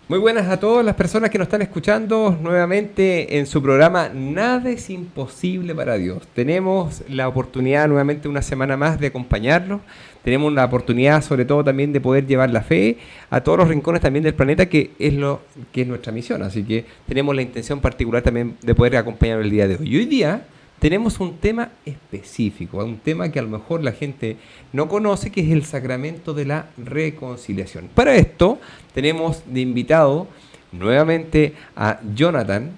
Muy buenas a todas las personas que nos están escuchando nuevamente en su programa Nada es imposible para Dios. Tenemos la oportunidad nuevamente una semana más de acompañarlos. Tenemos la oportunidad sobre todo también de poder llevar la fe a todos los rincones también del planeta, que es lo que es nuestra misión. Así que tenemos la intención particular también de poder acompañar el día de hoy. Y hoy día tenemos un tema específico, un tema que a lo mejor la gente no conoce, que es el sacramento de la reconciliación. Para esto tenemos de invitado nuevamente a Jonathan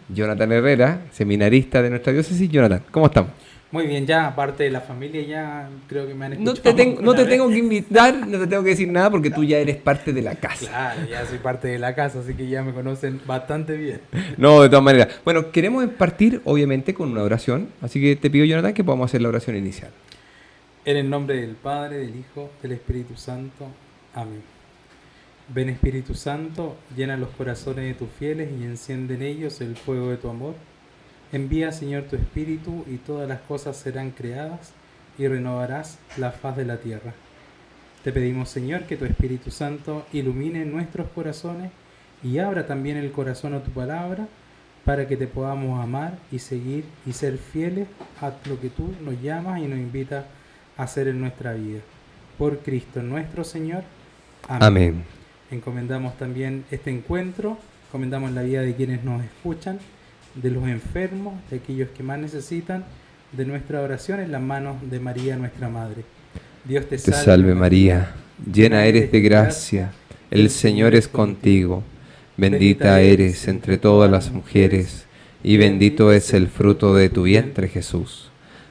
Herrera, seminarista de nuestra diócesis. Jonathan, ¿cómo estamos? Muy bien, ya aparte de la familia, ya creo que me han No escuchado. no te alguna tengo vez. que invitar, no te tengo que decir nada porque tú ya eres parte de la casa. Claro, ya soy parte de la casa, así que ya me conocen bastante bien. No, de todas maneras. Bueno, queremos partir obviamente con una oración, así que te pido, Jonathan, que podamos hacer la oración inicial. En el nombre del Padre, del Hijo, del Espíritu Santo. Amén. Ven Espíritu Santo, llena los corazones de tus fieles y enciende en ellos el fuego de tu amor. Envía, Señor, tu Espíritu y todas las cosas serán creadas y renovarás la faz de la tierra. Te pedimos, Señor, que tu Espíritu Santo ilumine nuestros corazones y abra también el corazón a tu palabra para que te podamos amar y seguir y ser fieles a lo que tú nos llamas y nos invitas a hacer en nuestra vida. Por Cristo nuestro Señor. Amén. Amén. Encomendamos también este encuentro, encomendamos la vida de quienes nos escuchan, de los enfermos, de aquellos que más necesitan, de nuestra oración en las manos de María, nuestra Madre. Dios te Te salve María, llena eres de gracia, el Señor es contigo. Bendita eres entre todas las mujeres, y bendito es el fruto de tu vientre, Jesús.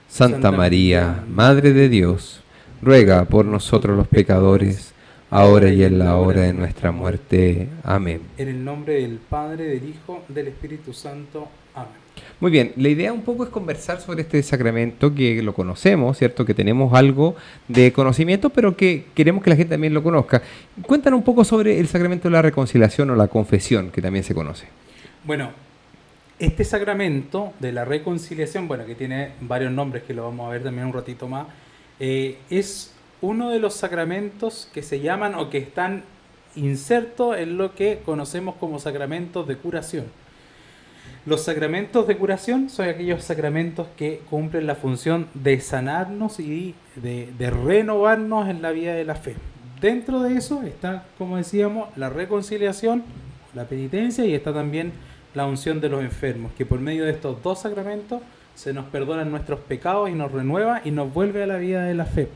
Santa María, Madre de Dios, ruega por nosotros los pecadores, ahora y en la hora de nuestra muerte. Amén. En el nombre del Padre, del Hijo, del Espíritu Santo. Amén. Muy bien, la idea un poco es conversar sobre este sacramento que lo conocemos, ¿cierto? Que tenemos algo de conocimiento, pero que queremos que la gente también lo conozca. Cuéntanos un poco sobre el sacramento de la reconciliación o la confesión, que también se conoce. Bueno, este sacramento de la reconciliación, bueno, que tiene varios nombres que lo vamos a ver también un ratito más, es uno de los sacramentos que se llaman o que están insertos en lo que conocemos como sacramentos de curación. Los sacramentos de curación son aquellos sacramentos que cumplen la función de sanarnos y de renovarnos en la vida de la fe. Dentro de eso está, como decíamos, la reconciliación, la penitencia, y está también la unción de los enfermos, que por medio de estos dos sacramentos se nos perdonan nuestros pecados y nos renueva y nos vuelve a la vida de la fe.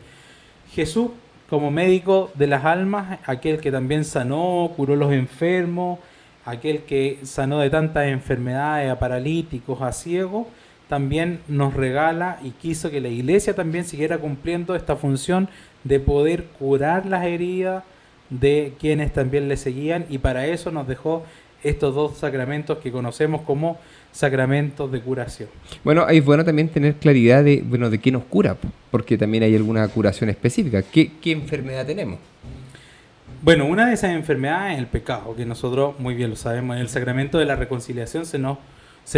Jesús, como médico de las almas, aquel que también sanó, curó a los enfermos, aquel que sanó de tantas enfermedades, a paralíticos, a ciegos, también nos regala y quiso que la Iglesia también siguiera cumpliendo esta función de poder curar las heridas de quienes también le seguían, y para eso nos dejó estos dos sacramentos que conocemos como sacramentos de curación. Bueno, es bueno también tener claridad de qué nos cura, porque también hay alguna curación específica. ¿Qué enfermedad tenemos? Bueno, una de esas enfermedades es el pecado, que nosotros muy bien lo sabemos. En el sacramento de la reconciliación se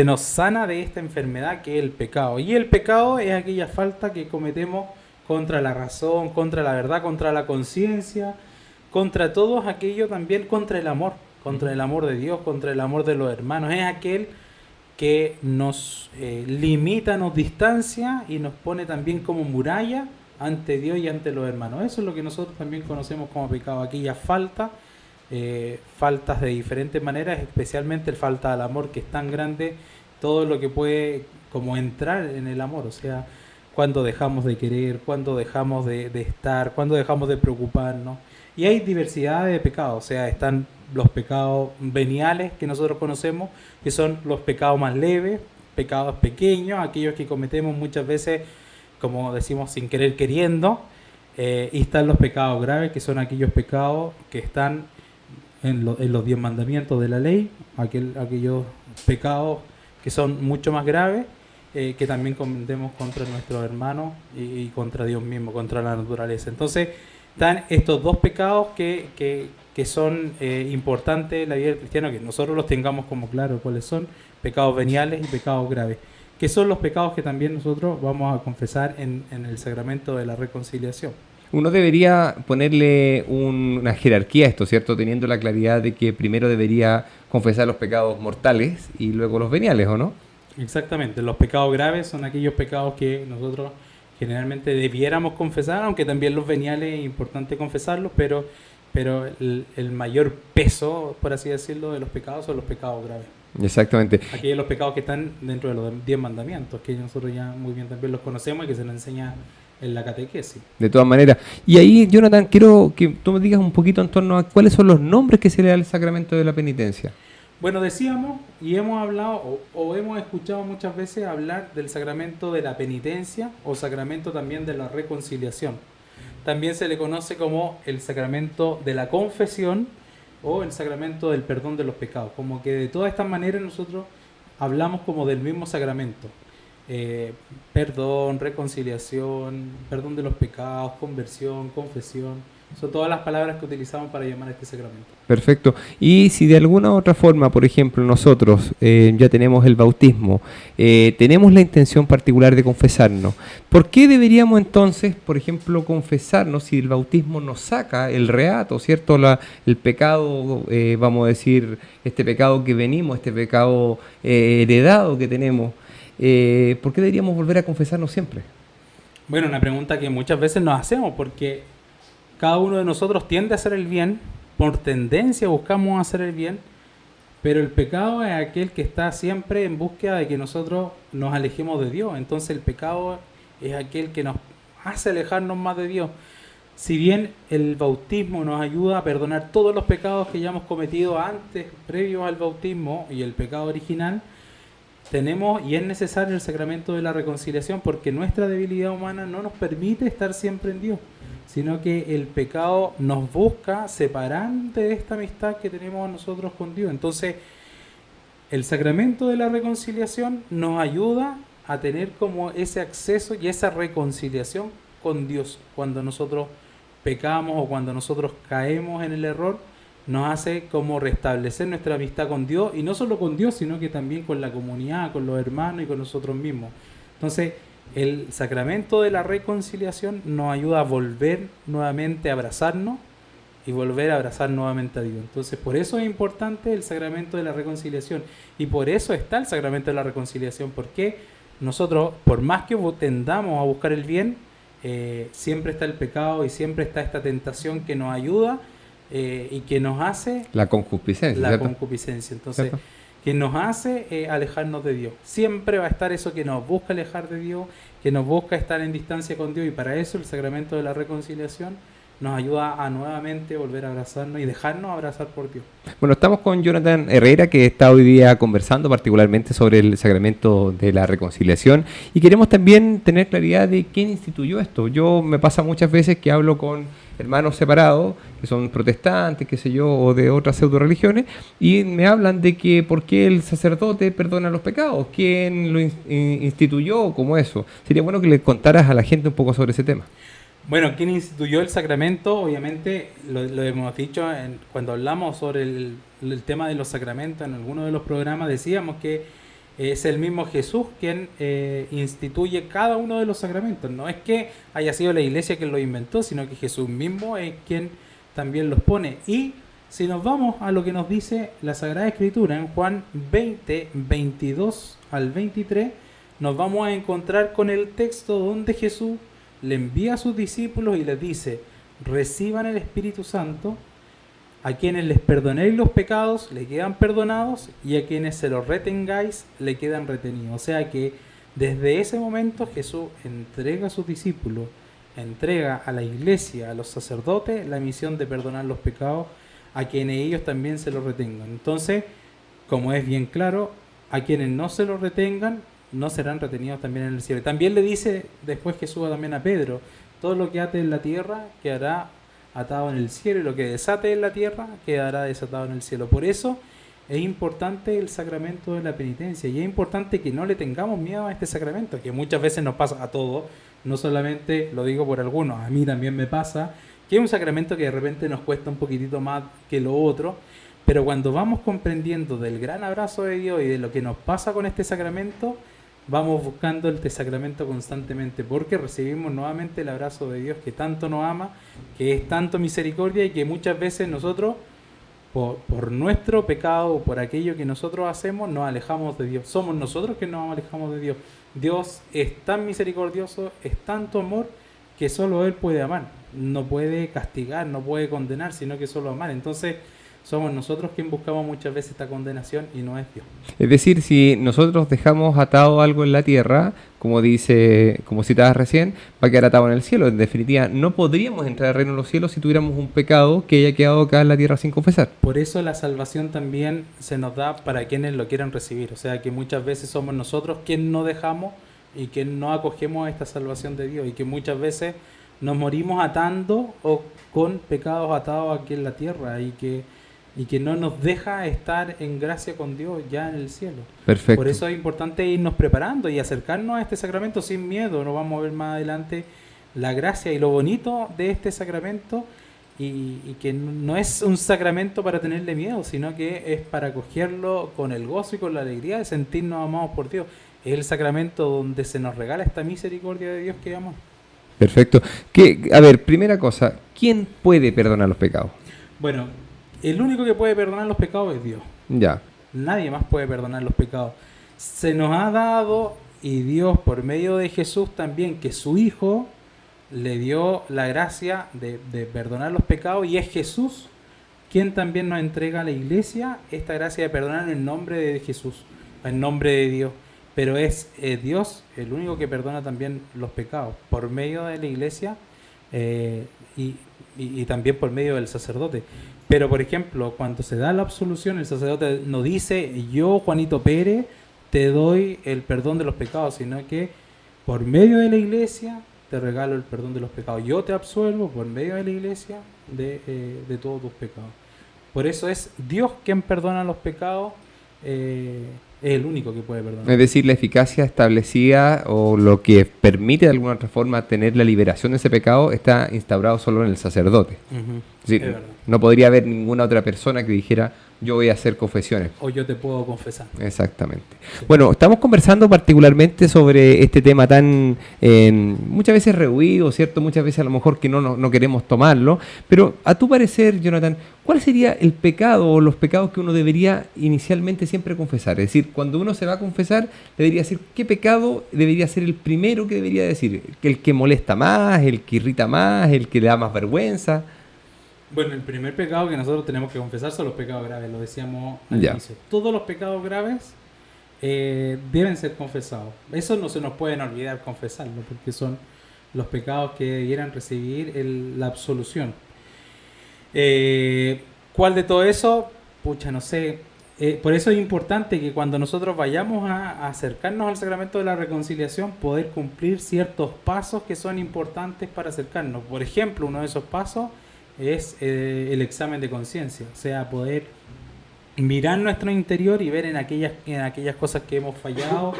nos sana de esta enfermedad que es el pecado. Y el pecado es aquella falta que cometemos contra la razón, contra la verdad, contra la conciencia, contra todo aquello también, contra el amor de Dios, contra el amor de los hermanos. Es aquel que nos limita, nos distancia y nos pone también como muralla ante Dios y ante los hermanos. Eso es lo que nosotros también conocemos como pecado, aquellas faltas de diferentes maneras, especialmente el falta al amor, que es tan grande todo lo que puede como entrar en el amor, o sea, cuando dejamos de querer, cuando dejamos de estar, cuando dejamos de preocuparnos. Y hay diversidad de pecados, o sea, están los pecados veniales que nosotros conocemos, que son los pecados más leves, pecados pequeños, aquellos que cometemos muchas veces, como decimos, sin querer queriendo, y están los pecados graves, que son aquellos pecados que están en los 10 mandamientos de la ley, aquellos pecados que son mucho más graves, que también cometemos contra nuestros hermanos y contra Dios mismo, contra la naturaleza. Entonces, están estos dos pecados que son importantes en la vida del cristiano, que nosotros los tengamos como claro cuáles son: pecados veniales y pecados graves, que son los pecados que también nosotros vamos a confesar en el sacramento de la reconciliación. Uno debería ponerle una jerarquía a esto, ¿cierto? Teniendo la claridad de que primero debería confesar los pecados mortales y luego los veniales, ¿o no? Exactamente, los pecados graves son aquellos pecados que nosotros generalmente debiéramos confesar, aunque también los veniales es importante confesarlos, pero el mayor peso, por así decirlo, de los pecados son los pecados graves. Exactamente. Aquellos los pecados que están dentro de los 10 mandamientos, que nosotros ya muy bien también los conocemos y que se nos enseña en la catequesis. De todas maneras. Y ahí, Jonathan, quiero que tú me digas un poquito en torno a cuáles son los nombres que se le da al sacramento de la penitencia. Bueno, decíamos y hemos hablado o hemos escuchado muchas veces hablar del sacramento de la penitencia o sacramento también de la reconciliación. También se le conoce como el sacramento de la confesión o el sacramento del perdón de los pecados. Como que de todas estas maneras nosotros hablamos como del mismo sacramento. Perdón, reconciliación, perdón de los pecados, conversión, confesión. Son todas las palabras que utilizamos para llamar a este sacramento. Perfecto. Y si de alguna otra forma, por ejemplo, nosotros ya tenemos el bautismo, tenemos la intención particular de confesarnos, ¿por qué deberíamos entonces, por ejemplo, confesarnos si el bautismo nos saca el reato, ¿cierto? El pecado, vamos a decir, este pecado que venimos, este pecado heredado que tenemos, ¿por qué deberíamos volver a confesarnos siempre? Bueno, una pregunta que muchas veces nos hacemos porque cada uno de nosotros tiende a hacer el bien, por tendencia buscamos hacer el bien, pero el pecado es aquel que está siempre en búsqueda de que nosotros nos alejemos de Dios. Entonces el pecado es aquel que nos hace alejarnos más de Dios. Si bien el bautismo nos ayuda a perdonar todos los pecados que ya hemos cometido antes, previos al bautismo y el pecado original, tenemos y es necesario el sacramento de la reconciliación porque nuestra debilidad humana no nos permite estar siempre en Dios, sino que el pecado nos busca separar de esta amistad que tenemos nosotros con Dios. Entonces, el sacramento de la reconciliación nos ayuda a tener como ese acceso y esa reconciliación con Dios. Cuando nosotros pecamos o cuando nosotros caemos en el error, nos hace como restablecer nuestra amistad con Dios, y no solo con Dios, sino que también con la comunidad, con los hermanos y con nosotros mismos. Entonces, el sacramento de la reconciliación nos ayuda a volver nuevamente a abrazarnos y volver a abrazar nuevamente a Dios. Entonces, por eso es importante el sacramento de la reconciliación y por eso está el sacramento de la reconciliación, porque nosotros, por más que tendamos a buscar el bien, siempre está el pecado y siempre está esta tentación que nos ayuda y que nos hace... La concupiscencia. La ¿cierto? concupiscencia. Entonces, ¿cierto? Que nos hace alejarnos de Dios. Siempre va a estar eso que nos busca alejar de Dios, que nos busca estar en distancia con Dios, y para eso el sacramento de la reconciliación nos ayuda a nuevamente volver a abrazarnos y dejarnos abrazar por Dios. Bueno, estamos con Jonathan Herrera, que está hoy día conversando particularmente sobre el sacramento de la reconciliación, y queremos también tener claridad de quién instituyó esto. Me pasa muchas veces que hablo con hermanos separados, que son protestantes, qué sé yo, o de otras pseudo religiones, y me hablan de que por qué el sacerdote perdona los pecados, quién lo instituyó, como eso. Sería bueno que le contaras a la gente un poco sobre ese tema. Bueno, quien instituyó el sacramento, obviamente, lo hemos dicho cuando hablamos sobre el tema de los sacramentos en alguno de los programas, decíamos que es el mismo Jesús quien instituye cada uno de los sacramentos. No es que haya sido la iglesia quien lo inventó, sino que Jesús mismo es quien también los pone. Y si nos vamos a lo que nos dice la Sagrada Escritura, en Juan 20, 22 al 23, nos vamos a encontrar con el texto donde Jesús le envía a sus discípulos y les dice: reciban el Espíritu Santo, a quienes les perdonéis los pecados le quedan perdonados, y a quienes se los retengáis le quedan retenidos. O sea que desde ese momento Jesús entrega a sus discípulos, entrega a la iglesia, a los sacerdotes, la misión de perdonar los pecados, a quienes ellos también se los retengan. Entonces, como es bien claro, a quienes no se los retengan no serán retenidos también en el cielo. También le dice después Jesús también a Pedro: todo lo que ate en la tierra quedará atado en el cielo, y lo que desate en la tierra quedará desatado en el cielo. Por eso es importante el sacramento de la penitencia, y es importante que no le tengamos miedo a este sacramento, que muchas veces nos pasa a todos, no solamente lo digo por algunos, a mí también me pasa, que es un sacramento que de repente nos cuesta un poquitito más que lo otro, pero cuando vamos comprendiendo del gran abrazo de Dios y de lo que nos pasa con este sacramento, vamos buscando este sacramento constantemente, porque recibimos nuevamente el abrazo de Dios que tanto nos ama, que es tanto misericordia y que muchas veces nosotros, por nuestro pecado o por aquello que nosotros hacemos, nos alejamos de Dios. Somos nosotros que nos alejamos de Dios. Dios es tan misericordioso, es tanto amor, que solo Él puede amar. No puede castigar, no puede condenar, sino que solo amar. Entonces, somos nosotros quienes buscamos muchas veces esta condenación y no es Dios. Es decir, si nosotros dejamos atado algo en la tierra, como citabas recién, va a quedar atado en el cielo. En definitiva, no podríamos entrar al reino de los cielos si tuviéramos un pecado que haya quedado acá en la tierra sin confesar. Por eso la salvación también se nos da para quienes lo quieran recibir. O sea que muchas veces somos nosotros quienes no dejamos y que no acogemos esta salvación de Dios, y que muchas veces nos morimos atando o con pecados atados aquí en la tierra y que no nos deja estar en gracia con Dios ya en el cielo. Perfecto. Por eso es importante irnos preparando y acercarnos a este sacramento sin miedo. Nos vamos a ver más adelante la gracia y lo bonito de este sacramento, y que no es un sacramento para tenerle miedo, sino que es para acogerlo con el gozo y con la alegría de sentirnos amados por Dios. Es el sacramento donde se nos regala esta misericordia de Dios que amamos. Perfecto. A ver, primera cosa, ¿quién puede perdonar los pecados? Bueno, el único que puede perdonar los pecados es Dios. Ya. Nadie más puede perdonar los pecados. Se nos ha dado, y Dios por medio de Jesús también, que su Hijo le dio la gracia de perdonar los pecados, y es Jesús quien también nos entrega a la Iglesia esta gracia de perdonar en nombre de Jesús, en nombre de Dios. Pero es Dios el único que perdona también los pecados por medio de la Iglesia, y también por medio del sacerdote. Pero, por ejemplo, cuando se da la absolución, el sacerdote no dice: yo, Juanito Pérez, te doy el perdón de los pecados, sino que por medio de la Iglesia te regalo el perdón de los pecados. Yo te absuelvo por medio de la Iglesia de todos tus pecados. Por eso es Dios quien perdona los pecados. Es el único que puede perdonar. Es decir, la eficacia establecida o lo que permite de alguna otra forma tener la liberación de ese pecado está instaurado solo en el sacerdote. Es decir, no podría haber ninguna otra persona que dijera: yo voy a hacer confesiones. O yo te puedo confesar. Exactamente. Sí. Bueno, estamos conversando particularmente sobre este tema tan muchas veces rehuido, ¿cierto? Muchas veces a lo mejor que no queremos tomarlo. Pero a tu parecer, Jonathan, ¿cuál sería el pecado o los pecados que uno debería inicialmente siempre confesar? Es decir, cuando uno se va a confesar, debería decir qué pecado debería ser el primero que debería decir. El que molesta más, el que irrita más, el que le da más vergüenza. Bueno, el primer pecado que nosotros tenemos que confesar son los pecados graves, lo decíamos al inicio. Todos los pecados graves deben ser confesados. Eso no se nos pueden olvidar confesarlo, porque son los pecados que debieran recibir la absolución. ¿Cuál de todo eso? Pucha, no sé. Por eso es importante que cuando nosotros vayamos a acercarnos al sacramento de la reconciliación, poder cumplir ciertos pasos que son importantes para acercarnos. Por ejemplo, uno de esos pasos es el examen de conciencia, o sea, poder mirar nuestro interior y ver en aquellas cosas que hemos fallado,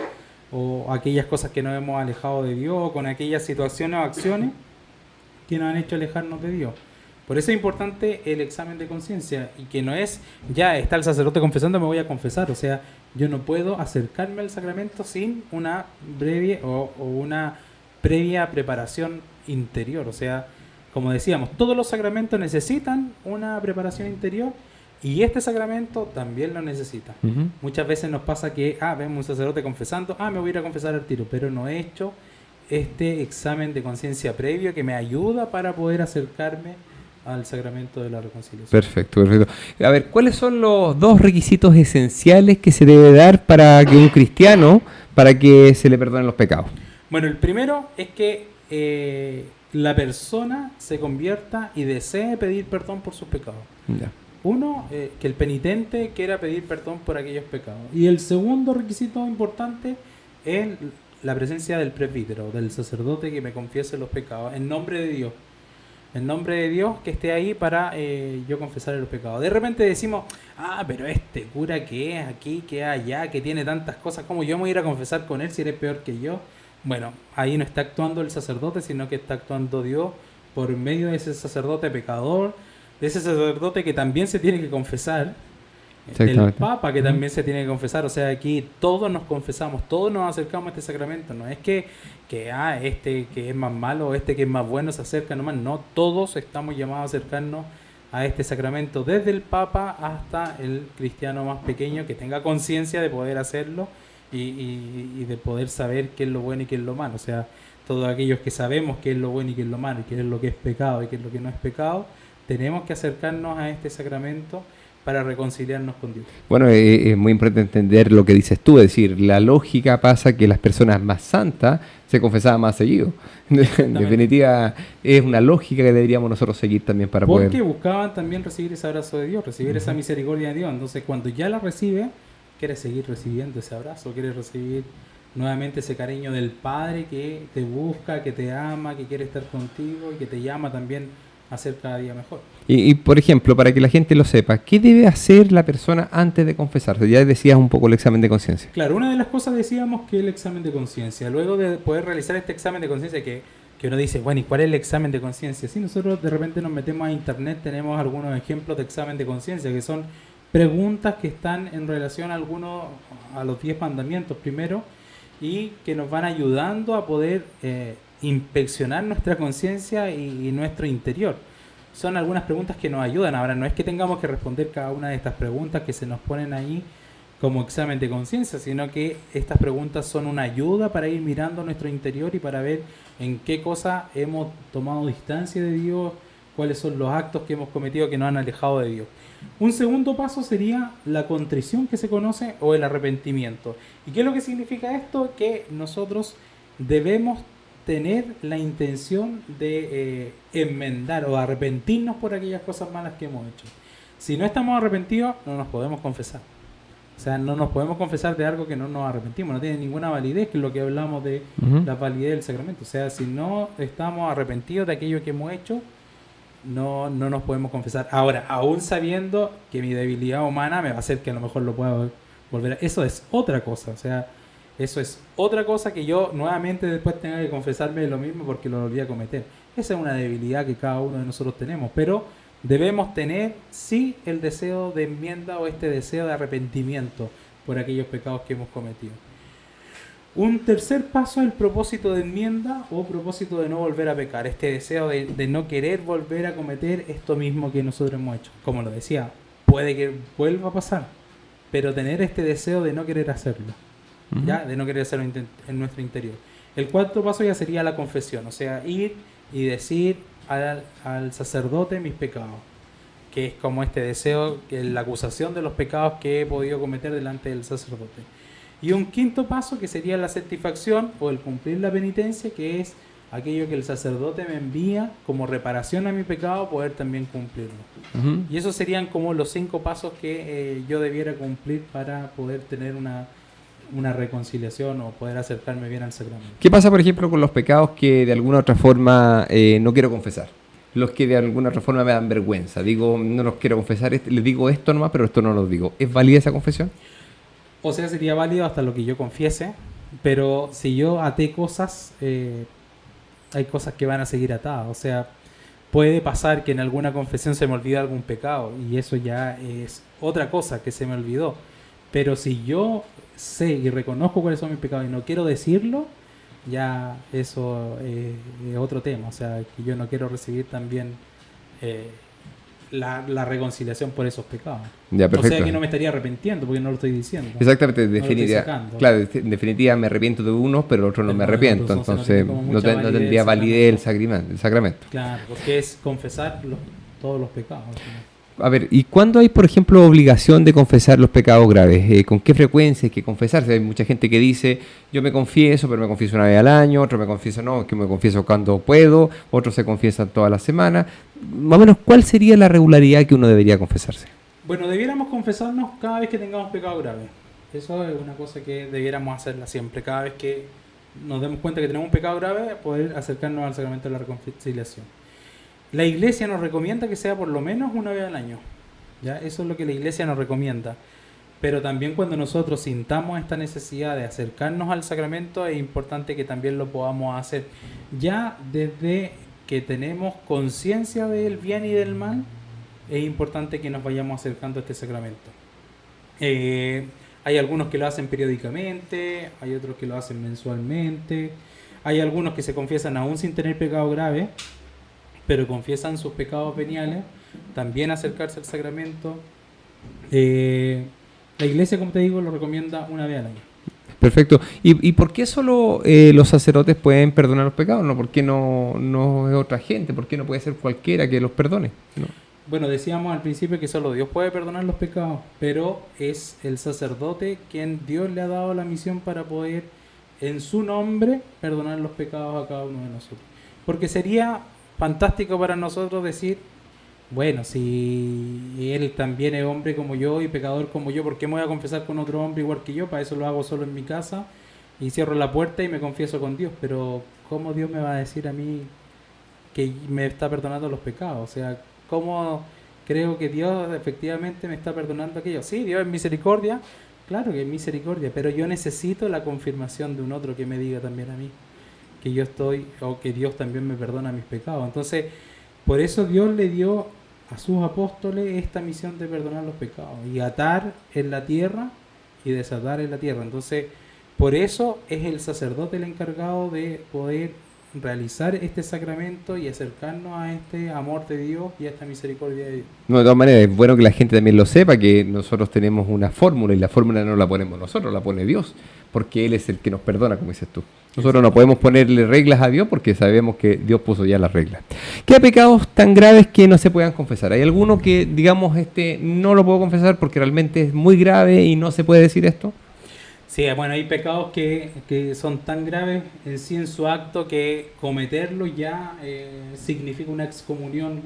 o aquellas cosas que nos hemos alejado de Dios, o con aquellas situaciones o acciones que nos han hecho alejarnos de Dios. Por eso es importante el examen de conciencia, y que no es: ya está el sacerdote confesando, me voy a confesar. O sea, yo no puedo acercarme al sacramento sin una una previa preparación interior. O sea, como decíamos, todos los sacramentos necesitan una preparación interior, y este sacramento también lo necesita. Muchas veces nos pasa que vemos un sacerdote confesando, me voy a ir a confesar al tiro, pero no he hecho este examen de conciencia previo que me ayuda para poder acercarme al sacramento de la reconciliación. Perfecto. A ver, ¿cuáles son los dos requisitos esenciales que se debe dar para que un cristiano, para que se le perdonen los pecados? Bueno, el primero es que la persona se convierta y desee pedir perdón por sus pecados. Ya. Uno, que el penitente quiera pedir perdón por aquellos pecados. Y el segundo requisito importante es la presencia del presbítero, del sacerdote que me confiese los pecados en nombre de Dios. En nombre de Dios, que esté ahí para yo confesar los pecados. De repente decimos: pero este cura que es aquí, que es allá, que tiene tantas cosas, como yo me voy a ir a confesar con él si eres peor que yo. Bueno, ahí no está actuando el sacerdote, sino que está actuando Dios por medio de ese sacerdote pecador, de ese sacerdote que también se tiene que confesar, del Papa, que también se tiene que confesar. O sea, aquí todos nos confesamos, todos nos acercamos a este sacramento. No es que este que es más malo, este que es más bueno se acerca nomás. No, todos estamos llamados a acercarnos a este sacramento, desde el Papa hasta el cristiano más pequeño, que tenga conciencia de poder hacerlo y de poder saber qué es lo bueno y qué es lo malo. O sea, todos aquellos que sabemos qué es lo bueno y qué es lo malo, y qué es lo que es pecado y qué es lo que no es pecado, tenemos que acercarnos a este sacramento para reconciliarnos con Dios. Bueno, es muy importante entender lo que dices tú, es decir, la lógica pasa que las personas más santas se confesaban más seguido. En definitiva, es una lógica que deberíamos nosotros seguir también para poder... Porque buscaban también recibir ese abrazo de Dios, recibir esa misericordia de Dios. Entonces, cuando ya la recibe, quiere seguir recibiendo ese abrazo, quiere recibir nuevamente ese cariño del Padre que te busca, que te ama, que quiere estar contigo y que te llama también a ser cada día mejor. Y, por ejemplo, para que la gente lo sepa, ¿qué debe hacer la persona antes de confesarse? Ya decías un poco el examen de conciencia. Claro, una de las cosas decíamos que el examen de conciencia. Luego de poder realizar este examen de conciencia que uno dice, bueno, ¿y cuál es el examen de conciencia? Si nosotros de repente nos metemos a internet, tenemos algunos ejemplos de examen de conciencia, que son preguntas que están en relación a los 10 mandamientos primero, y que nos van ayudando a poder inspeccionar nuestra conciencia y nuestro interior. Son algunas preguntas que nos ayudan. Ahora, no es que tengamos que responder cada una de estas preguntas que se nos ponen ahí como examen de conciencia, sino que estas preguntas son una ayuda para ir mirando nuestro interior y para ver en qué cosa hemos tomado distancia de Dios, cuáles son los actos que hemos cometido que nos han alejado de Dios. Un segundo paso sería la contrición, que se conoce, o el arrepentimiento. ¿Y qué es lo que significa esto? Que nosotros debemos tener la intención de enmendar o arrepentirnos por aquellas cosas malas que hemos hecho. Si no estamos arrepentidos, no nos podemos confesar. O sea, no nos podemos confesar de algo que no nos arrepentimos. No tiene ninguna validez, que es lo que hablamos de la validez del sacramento. O sea, si no estamos arrepentidos de aquello que hemos hecho, no nos podemos confesar. Ahora, aún sabiendo que mi debilidad humana me va a hacer que a lo mejor lo pueda volver a... Eso es otra cosa. O sea, eso es otra cosa que yo nuevamente después tenga que confesarme de lo mismo porque lo volví a cometer. Esa es una debilidad que cada uno de nosotros tenemos, pero debemos tener sí el deseo de enmienda o este deseo de arrepentimiento por aquellos pecados que hemos cometido. Un tercer paso es el propósito de enmienda o propósito de no volver a pecar, este deseo de no querer volver a cometer esto mismo que nosotros hemos hecho. Como lo decía, puede que vuelva a pasar, pero tener este deseo de no querer hacerlo. ¿Ya? De no querer hacerlo en nuestro interior. El cuarto paso ya sería la confesión, o sea, ir y decir al sacerdote mis pecados, que es como este deseo, que la acusación de los pecados que he podido cometer delante del sacerdote. Y un quinto paso que sería la satisfacción o el cumplir la penitencia, que es aquello que el sacerdote me envía como reparación a mi pecado, poder también cumplirlo. Y esos serían como los 5 pasos que yo debiera cumplir para poder tener una reconciliación o poder acercarme bien al sacramento. ¿Qué pasa, por ejemplo, con los pecados que de alguna otra forma no quiero confesar? Los que de alguna otra forma me dan vergüenza. Digo, no los quiero confesar, les digo esto nomás, pero esto no los digo. ¿Es válida esa confesión? O sea, sería válido hasta lo que yo confiese, pero si yo até cosas, hay cosas que van a seguir atadas. O sea, puede pasar que en alguna confesión se me olvide algún pecado y eso ya es otra cosa que se me olvidó. Pero si yo sé y reconozco cuáles son mis pecados y no quiero decirlo, ya eso es otro tema. O sea, que yo no quiero recibir también la reconciliación por esos pecados. Ya, perfecto. O sea que no me estaría arrepintiendo porque no lo estoy diciendo. Exactamente, claro, en definitiva me arrepiento de uno, pero el otro no me arrepiento. Entonces no tendría validez el sacramento. Claro, porque es confesar todos los pecados. A ver, ¿y cuándo hay, por ejemplo, obligación de confesar los pecados graves? ¿Con qué frecuencia hay que confesarse? Hay mucha gente que dice, yo me confieso, pero me confieso una vez al año, otro me confieso, no, que me confieso cuando puedo, otros se confiesan toda la semana. Más o menos, ¿cuál sería la regularidad que uno debería confesarse? Bueno, debiéramos confesarnos cada vez que tengamos pecado grave. Eso es una cosa que debiéramos hacerla siempre. Cada vez que nos demos cuenta que tenemos un pecado grave, poder acercarnos al sacramento de la reconciliación. La Iglesia nos recomienda que sea por lo menos una vez al año. ¿Ya? Eso es lo que la Iglesia nos recomienda. Pero también cuando nosotros sintamos esta necesidad de acercarnos al sacramento, es importante que también lo podamos hacer. Ya desde que tenemos conciencia del bien y del mal, es importante que nos vayamos acercando a este sacramento. Hay algunos que lo hacen periódicamente, hay otros que lo hacen mensualmente, hay algunos que se confiesan aún sin tener pecado grave, pero confiesan sus pecados veniales, también acercarse al sacramento. La iglesia, como te digo, lo recomienda una vez al año. Perfecto. ¿Y por qué solo los sacerdotes pueden perdonar los pecados? ¿No? ¿Por qué no es otra gente? ¿Por qué no puede ser cualquiera que los perdone? ¿No? Bueno, decíamos al principio que solo Dios puede perdonar los pecados, pero es el sacerdote quien Dios le ha dado la misión para poder, en su nombre, perdonar los pecados a cada uno de nosotros. Porque sería fantástico para nosotros decir, bueno, si él también es hombre como yo y pecador como yo, ¿por qué me voy a confesar con otro hombre igual que yo? Para eso lo hago solo en mi casa y cierro la puerta y me confieso con Dios. Pero ¿cómo Dios me va a decir a mí que me está perdonando los pecados? O sea, ¿cómo creo que Dios efectivamente me está perdonando aquello? Sí, Dios es misericordia, claro que es misericordia, pero yo necesito la confirmación de un otro que me diga también a mí que yo estoy, o que Dios también me perdona mis pecados. Entonces, por eso Dios le dio a sus apóstoles esta misión de perdonar los pecados y atar en la tierra y desatar en la tierra. Entonces, por eso es el sacerdote el encargado de poder realizar este sacramento y acercarnos a este amor de Dios y a esta misericordia de Dios. No, de todas maneras, es bueno que la gente también lo sepa, que nosotros tenemos una fórmula y la fórmula no la ponemos nosotros, la pone Dios, porque Él es el que nos perdona, como dices tú. Nosotros no podemos ponerle reglas a Dios porque sabemos que Dios puso ya las reglas. ¿Qué pecados tan graves que no se puedan confesar? ¿Hay alguno que, digamos, no lo puedo confesar porque realmente es muy grave y no se puede decir esto? Sí, bueno, hay pecados que son tan graves en sí en su acto que cometerlo ya significa una excomunión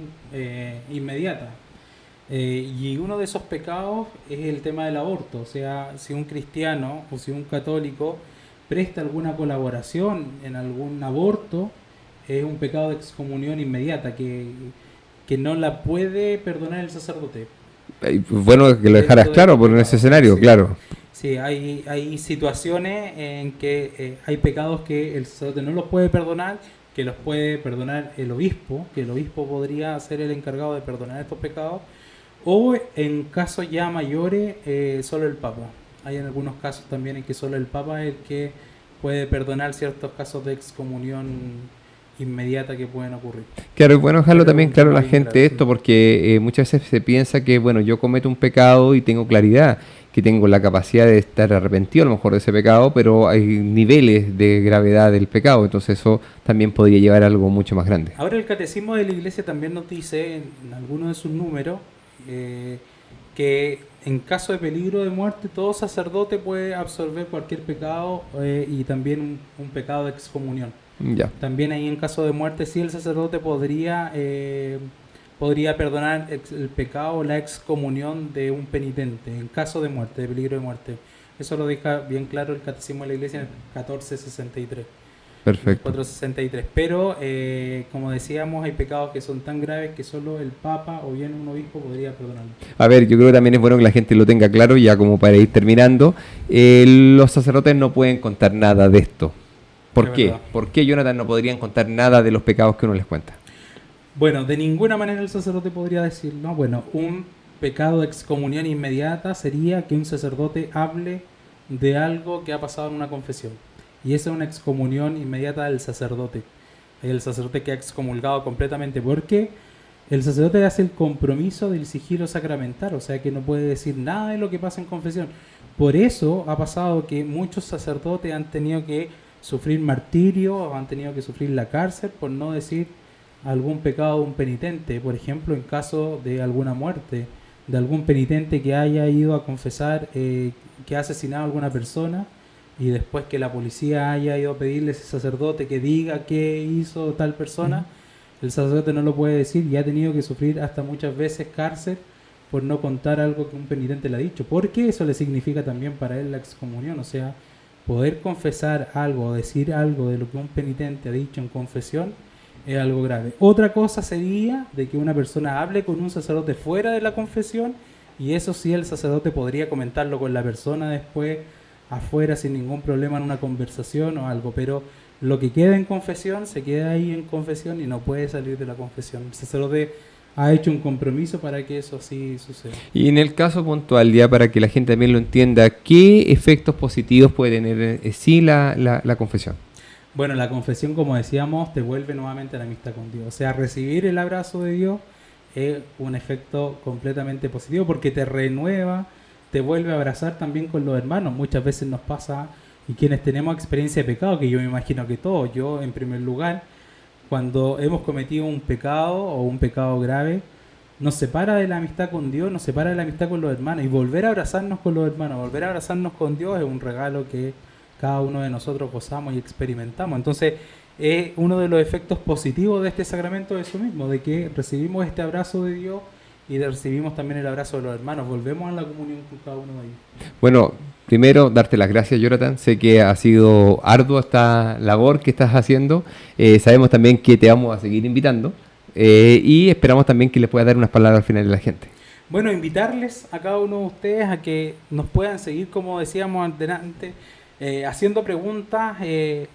inmediata. Y uno de esos pecados es el tema del aborto. O sea, si un cristiano o si un católico presta alguna colaboración en algún aborto, es un pecado de excomunión inmediata que no la puede perdonar el sacerdote. Bueno que lo dejaras claro por ese escenario, sí. Claro. Sí, hay situaciones en que hay pecados que el sacerdote no los puede perdonar, que los puede perdonar el obispo, que el obispo podría ser el encargado de perdonar estos pecados, o en casos ya mayores, solo el Papa. Hay en algunos casos también en que solo el Papa es el que puede perdonar ciertos casos de excomunión inmediata que pueden ocurrir. Claro, es bueno dejarlo también claro a la gente claro, esto, porque muchas veces se piensa que, bueno, yo cometo un pecado y tengo claridad, que tengo la capacidad de estar arrepentido a lo mejor de ese pecado, pero hay niveles de gravedad del pecado, entonces eso también podría llevar a algo mucho más grande. Ahora el Catecismo de la Iglesia también nos dice en alguno de sus números que en caso de peligro de muerte todo sacerdote puede absolver cualquier pecado y también un pecado de excomunión. Ya. También ahí en caso de muerte sí el sacerdote podría perdonar el pecado o la excomunión de un penitente en caso de muerte, de peligro de muerte. Eso lo deja bien claro el Catecismo de la Iglesia en el 1463. Perfecto. 463. Pero, como decíamos, hay pecados que son tan graves que solo el Papa o bien un obispo podría perdonarlos. A ver, yo creo que también es bueno que la gente lo tenga claro, ya como para ir terminando. Los sacerdotes no pueden contar nada de esto. ¿Por qué? ¿Por qué, Jonathan, no podrían contar nada de los pecados que uno les cuenta? Bueno, de ninguna manera el sacerdote podría decir, no, bueno, un pecado de excomunión inmediata sería que un sacerdote hable de algo que ha pasado en una confesión. Y esa es una excomunión inmediata del sacerdote. El sacerdote que ha excomulgado completamente. Porque el sacerdote hace el compromiso del sigilo sacramental. O sea que no puede decir nada de lo que pasa en confesión. Por eso ha pasado que muchos sacerdotes han tenido que sufrir martirio o han tenido que sufrir la cárcel por no decir algún pecado de un penitente. Por ejemplo, en caso de alguna muerte de algún penitente que haya ido a confesar que ha asesinado a alguna persona, y después que la policía haya ido a pedirle a ese sacerdote que diga qué hizo tal persona, el sacerdote no lo puede decir y ha tenido que sufrir hasta muchas veces cárcel por no contar algo que un penitente le ha dicho, porque eso le significa también para él la excomunión. O sea, poder confesar algo o decir algo de lo que un penitente ha dicho en confesión es algo grave. Otra cosa sería de que una persona hable con un sacerdote fuera de la confesión, y eso sí el sacerdote podría comentarlo con la persona después afuera sin ningún problema en una conversación o algo, pero lo que queda en confesión se queda ahí en confesión y no puede salir de la confesión. El sacerdote ha hecho un compromiso para que eso así suceda. Y en el caso puntual, ya para que la gente también lo entienda, ¿qué efectos positivos puede tener sí la confesión? Bueno, la confesión, como decíamos, te vuelve nuevamente a la amistad con Dios. O sea, recibir el abrazo de Dios es un efecto completamente positivo porque te renueva, te vuelve a abrazar también con los hermanos. Muchas veces nos pasa, y quienes tenemos experiencia de pecado, que yo me imagino que todos, yo en primer lugar, cuando hemos cometido un pecado o un pecado grave, nos separa de la amistad con Dios, nos separa de la amistad con los hermanos. Y volver a abrazarnos con los hermanos, volver a abrazarnos con Dios es un regalo que cada uno de nosotros gozamos y experimentamos. Entonces, es uno de los efectos positivos de este sacramento de eso mismo, de que recibimos este abrazo de Dios y recibimos también el abrazo de los hermanos. Volvemos a la comunión con cada uno de ellos. Bueno, primero, darte las gracias, Jonathan. Sé que ha sido ardua esta labor que estás haciendo. Sabemos también que te vamos a seguir invitando y esperamos también que les puedas dar unas palabras al final de la gente. Bueno, invitarles a cada uno de ustedes a que nos puedan seguir, como decíamos antes, haciendo preguntas.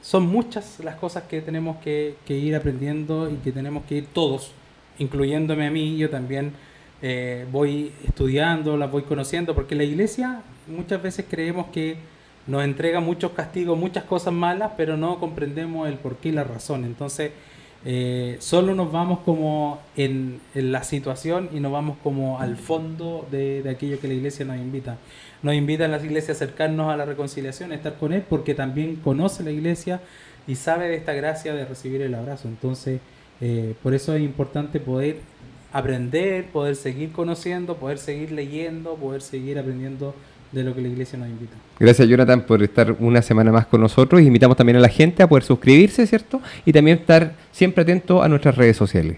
Son muchas las cosas que tenemos que ir aprendiendo y que tenemos que ir todos, incluyéndome a mí. Yo también voy estudiando, las voy conociendo, porque la iglesia muchas veces creemos que nos entrega muchos castigos, muchas cosas malas, pero no comprendemos el porqué y la razón. Entonces solo nos vamos como en la situación y nos vamos como al fondo de aquello que la iglesia nos invita. Nos invita a las iglesias a acercarnos a la reconciliación, a estar con Él, porque también conoce la iglesia y sabe de esta gracia de recibir el abrazo. Entonces, por eso es importante poder aprender, poder seguir conociendo, poder seguir leyendo, poder seguir aprendiendo de lo que la iglesia nos invita. Gracias, Jonathan, por estar una semana más con nosotros. Invitamos también a la gente a poder suscribirse, ¿cierto? Y también estar siempre atento a nuestras redes sociales.